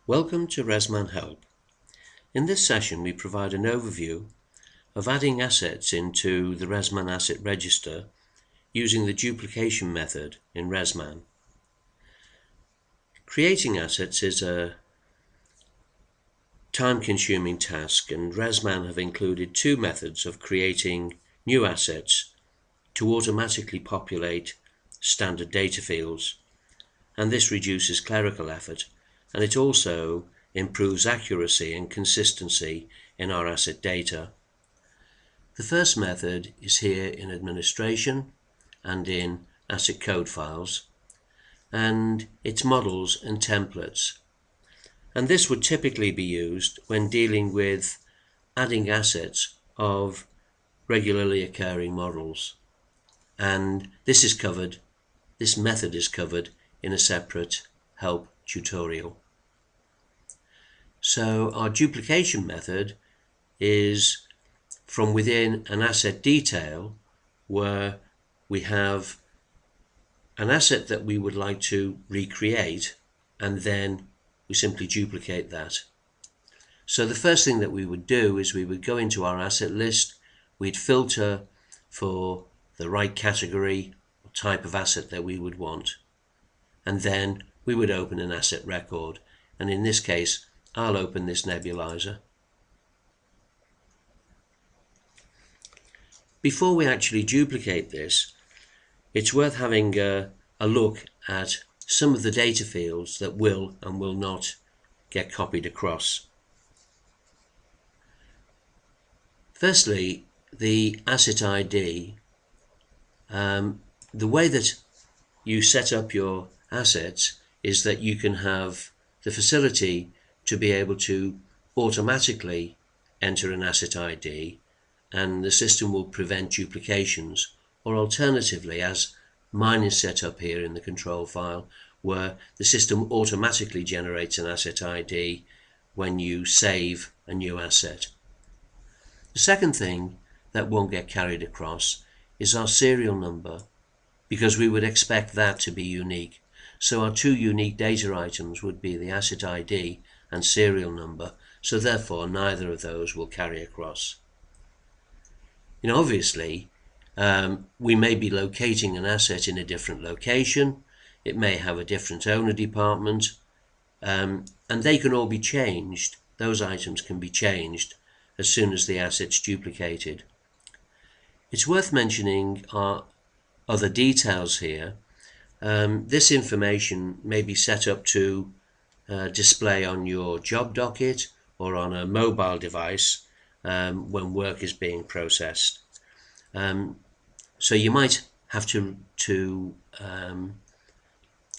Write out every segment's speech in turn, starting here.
Welcome to RMM Help. In this session we provide an overview of adding assets into the RMM asset register using the duplication method in RMM. Creating assets is a time-consuming task, and RMM have included two methods of creating new assets to automatically populate standard data fields, and this reduces clerical effort, and it also improves accuracy and consistency in our asset data. The first method is here in administration and in asset code files, and it's models and templates. And this would typically be used when dealing with adding assets of regularly occurring models. And this method is covered in a separate help tutorial. So our duplication method is from within an asset detail where we have an asset that we would like to recreate, and then we simply duplicate that. So the first thing that we would do is we would go into our asset list, we'd filter for the right category or type of asset that we would want, and then we would open an asset record, and in this case I'll open this nebulizer. Before we actually duplicate this, it's worth having a look at some of the data fields that will and will not get copied across. Firstly, the asset ID. The way that you set up your assets is that you can have the facility to be able to automatically enter an asset ID, and the system will prevent duplications, or alternatively, as mine is set up here in the control file, where the system automatically generates an asset ID when you save a new asset. The second thing that won't get carried across is our serial number, because we would expect that to be unique. So our two unique data items would be the asset ID and serial number, so therefore neither of those will carry across. Obviously, we may be locating an asset in a different location, it may have a different owner department, and they can all be changed. Those items can be changed as soon as the asset's duplicated. It's worth mentioning our other details here. This information may be set up to display on your job docket or on a mobile device when work is being processed. So you might have to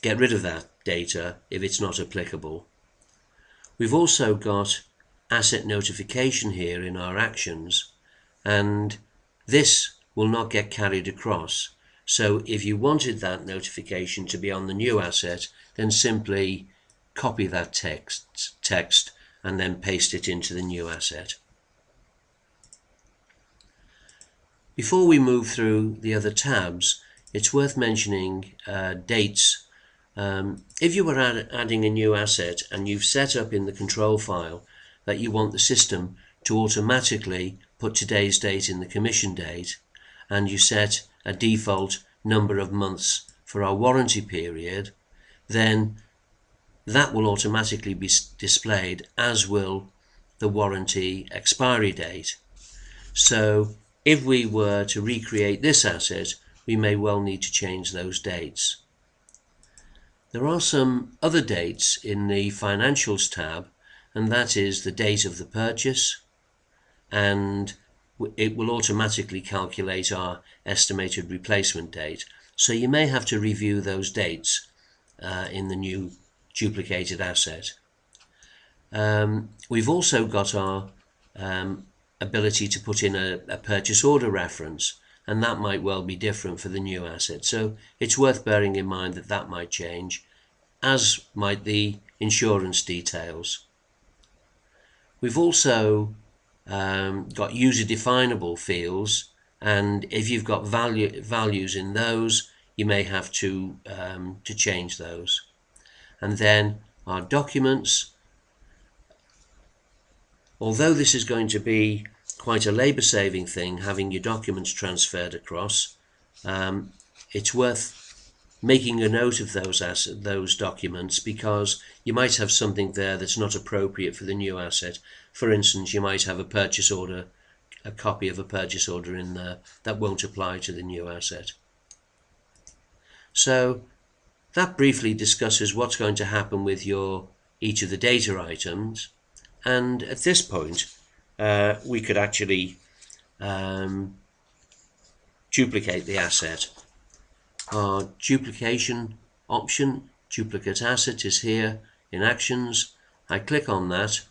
get rid of that data if it's not applicable. We've also got asset notification here in our actions, and this will not get carried across. So if you wanted that notification to be on the new asset, then simply copy that text and then paste it into the new asset. Before we move through the other tabs, it's worth mentioning dates. If you were adding a new asset and you've set up in the control file that you want the system to automatically put today's date in the commission date, and you set a default number of months for our warranty period, then that will automatically be displayed, as will the warranty expiry date. So if we were to recreate this asset, we may well need to change those dates. There are some other dates in the Financials tab, and that is the date of the purchase, and it will automatically calculate our estimated replacement date. So you may have to review those dates in the new duplicated asset. We've also got our ability to put in a purchase order reference, and that might well be different for the new asset. So it's worth bearing in mind that that might change, as might the insurance details. We've also got user definable fields, and if you've got values in those, you may have to change those. And then our documents, Although this is going to be quite a labor saving thing, having your documents transferred across, it's worth making a note of those documents, because you might have something there that's not appropriate for the new asset. For instance, you might have a purchase order, a copy of a purchase order in there that won't apply to the new asset. So that briefly discusses what's going to happen with each of the data items, and at this point we could actually duplicate the asset. Our duplication option, duplicate asset, is here in Actions. I click on that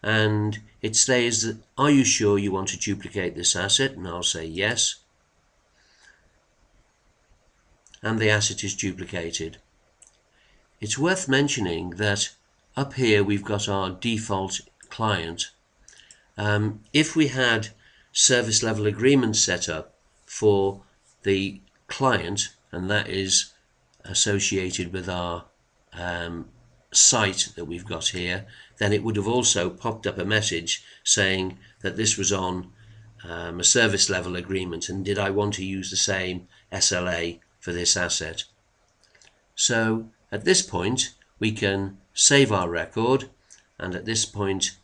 and it says that, are you sure you want to duplicate this asset? And I'll say yes. And the asset is duplicated. It's worth mentioning that up here we've got our default client. If we had service level agreements set up for the client, and that is associated with our site that we've got here, then it would have also popped up a message saying that this was on a service level agreement, and did I want to use the same SLA for this asset. So at this point we can save our record, and at this point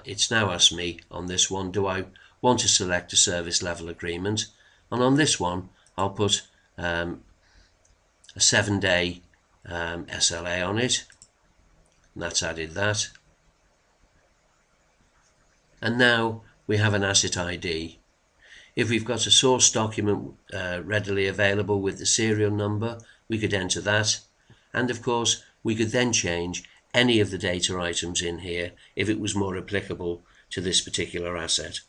it's now asked me on this one, do I want to select a service level agreement, and on this one I'll put a 7-day SLA on it, and that's added that. And now we have an asset ID. If we've got a source document readily available with the serial number, we could enter that, and of course we could then change any of the data items in here if it was more applicable to this particular asset.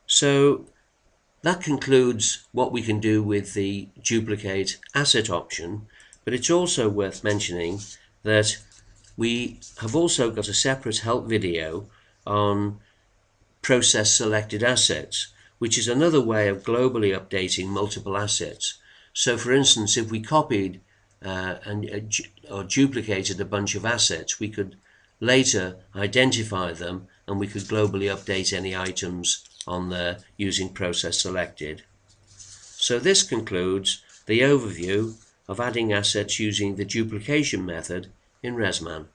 So that concludes what we can do with the duplicate asset option, but it's also worth mentioning that we have also got a separate help video on process selected assets, which is another way of globally updating multiple assets. So for instance, if we copied or duplicated a bunch of assets, we could later identify them and we could globally update any items on there using process selected. So this concludes the overview of adding assets using the duplication method in ResMan.